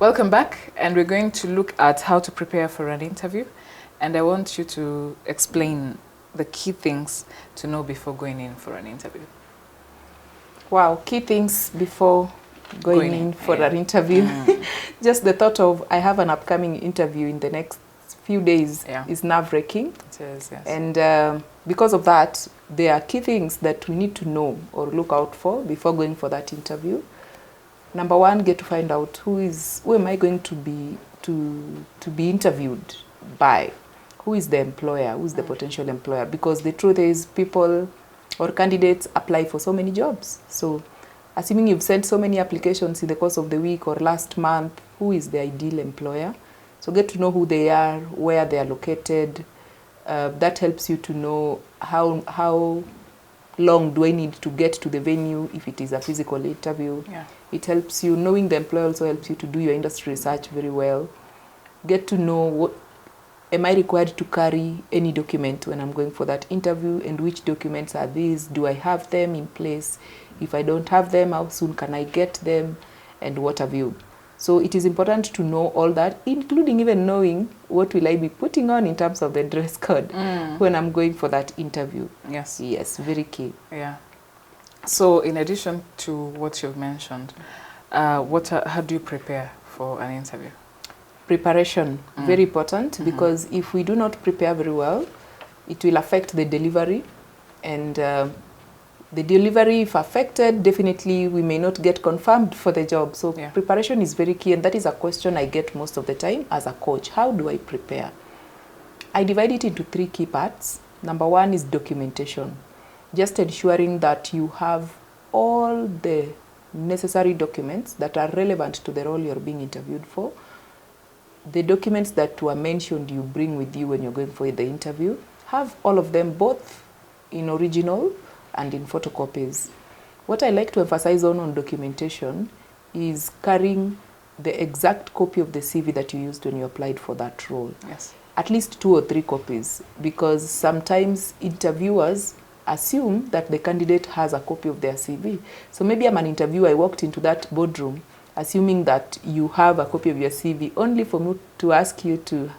Welcome back, and we're going to look at how to prepare for an interview. And I want you to explain the key things to know before going in for an interview. Wow, key things before going in for an interview. Just the thought of I have an upcoming interview in the next few days is nerve-wracking. It is, yes. And because of that, there are key things that we need to know or look out for before going for that interview. Number one, get to find out who am I going to be interviewed by? Who is the employer? Who is the potential employer? Because the truth is, people or candidates apply for so many jobs. So assuming you've sent so many applications in the course of the week or last month, who is the ideal employer? So get to know who they are, where they are located. That helps you to know how long do I need to get to the venue if it is a physical interview. Yeah. It helps you, knowing the employer also helps you to do your industry research very well. Get to know am I required to carry any document when I'm going for that interview, and which documents are these? Do I have them in place? If I don't have them, how soon can I get them? And what have you? So it is important to know all that, including even knowing what will I be putting on in terms of the dress code when I'm going for that interview. Yes. Yes, very key. Yeah. So in addition to what you've mentioned, how do you prepare for an interview? Preparation, very important, because if we do not prepare very well, it will affect the delivery. And the delivery, if affected, definitely we may not get confirmed for the job. So preparation is very key, and that is a question I get most of the time as a coach. How do I prepare? I divide it into 3 key parts. Number one is documentation. Just ensuring that you have all the necessary documents that are relevant to the role you're being interviewed for. The documents that were mentioned you bring with you when you're going for the interview, have all of them both in original and in photocopies. What I like to emphasize on documentation is carrying the exact copy of the CV that you used when you applied for that role. Yes. At least 2 or 3 copies, because sometimes interviewers assume that the candidate has a copy of their CV. So maybe I'm an interviewer, I walked into that boardroom assuming that you have a copy of your CV, only for me to ask you to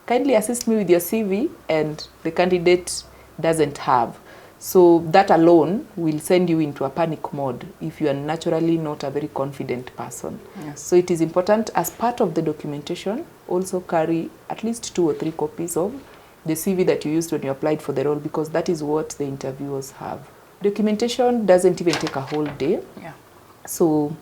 kindly assist me with your CV, and the candidate doesn't have. So that alone will send you into a panic mode if you are naturally not a very confident person. Yes. So it is important, as part of the documentation, also carry at least 2 or 3 copies of the CV that you used when you applied for the role, because that is what the interviewers have. Documentation doesn't even take a whole day. Yeah. So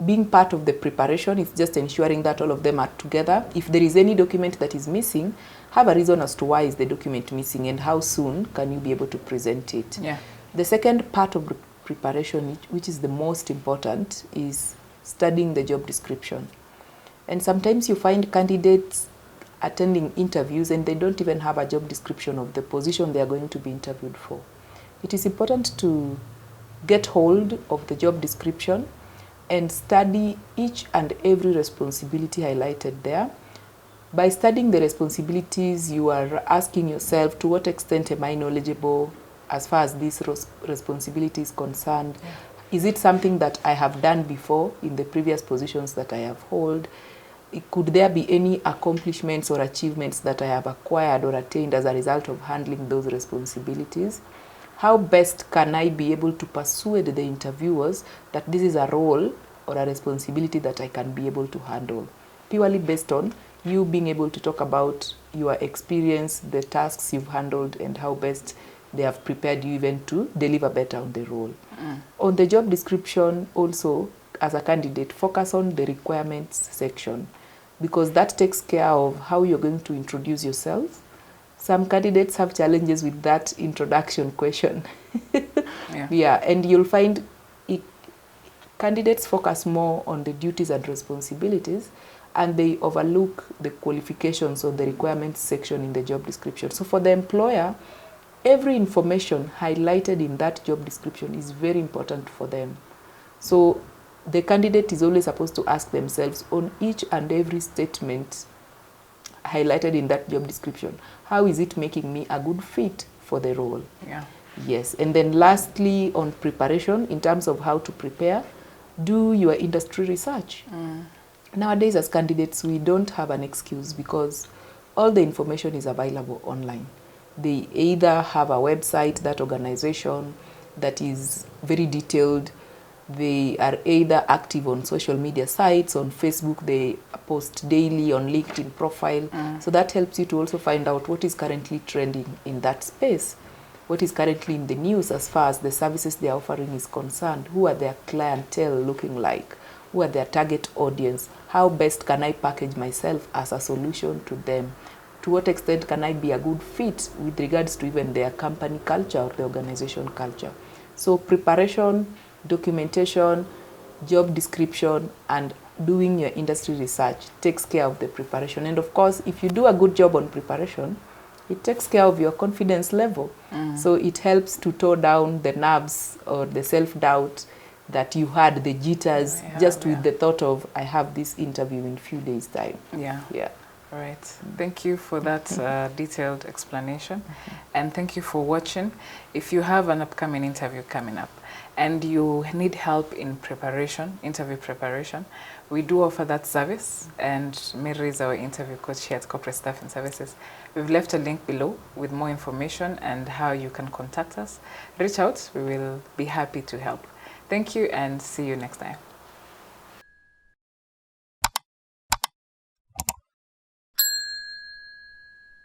being part of the preparation is just ensuring that all of them are together. If there is any document that is missing, have a reason as to why is the document missing and how soon can you be able to present it. Yeah. The second part of preparation, which is the most important, is studying the job description. And sometimes you find candidates attending interviews and they don't even have a job description of the position they are going to be interviewed for. It is important to get hold of the job description and study each and every responsibility highlighted there. By studying the responsibilities, you are asking yourself, to what extent am I knowledgeable as far as this responsibility is concerned? Yeah. Is it something that I have done before in the previous positions that I have held? Could there be any accomplishments or achievements that I have acquired or attained as a result of handling those responsibilities? How best can I be able to persuade the interviewers that this is a role or a responsibility that I can be able to handle? Purely based on you being able to talk about your experience, the tasks you've handled, and how best they have prepared you even to deliver better on the role. On the job description also, as a candidate, focus on the requirements section, because that takes care of how you're going to introduce yourself. Some candidates have challenges with that introduction question. Yeah, and you'll find candidates focus more on the duties and responsibilities, and they overlook the qualifications or the requirements section in the job description. So for the employer, every information highlighted in that job description is very important for them. So the candidate is always supposed to ask themselves on each and every statement highlighted in that job description, how is it making me a good fit for the role? Yeah. Yes. And then lastly, on preparation, in terms of how to prepare, do your industry research. Nowadays, as candidates, we don't have an excuse because all the information is available online. They either have a website, that organization, that is very detailed. They are either active on social media sites, on Facebook, they post daily, on LinkedIn profile. So that helps you to also find out what is currently trending in that space, what is currently in the news as far as the services they are offering is concerned, who are their clientele looking like, who are their target audience, how best can I package myself as a solution to them, to what extent can I be a good fit with regards to even their company culture or the organization culture. So preparation, documentation, job description, and doing your industry research takes care of the preparation. And of course, if you do a good job on preparation, it takes care of your confidence level. So it helps to tone down the nerves or the self-doubt that you had, the jitters, just with the thought of, I have this interview in a few days' time. Yeah. Yeah. All right. Thank you for that detailed explanation. And thank you for watching. If you have an upcoming interview coming up and you need help in preparation, interview preparation, we do offer that service. And Mary is our interview coach here at Corporate Staffing Services. We've left a link below with more information and how you can contact us. Reach out. We will be happy to help. Thank you and see you next time.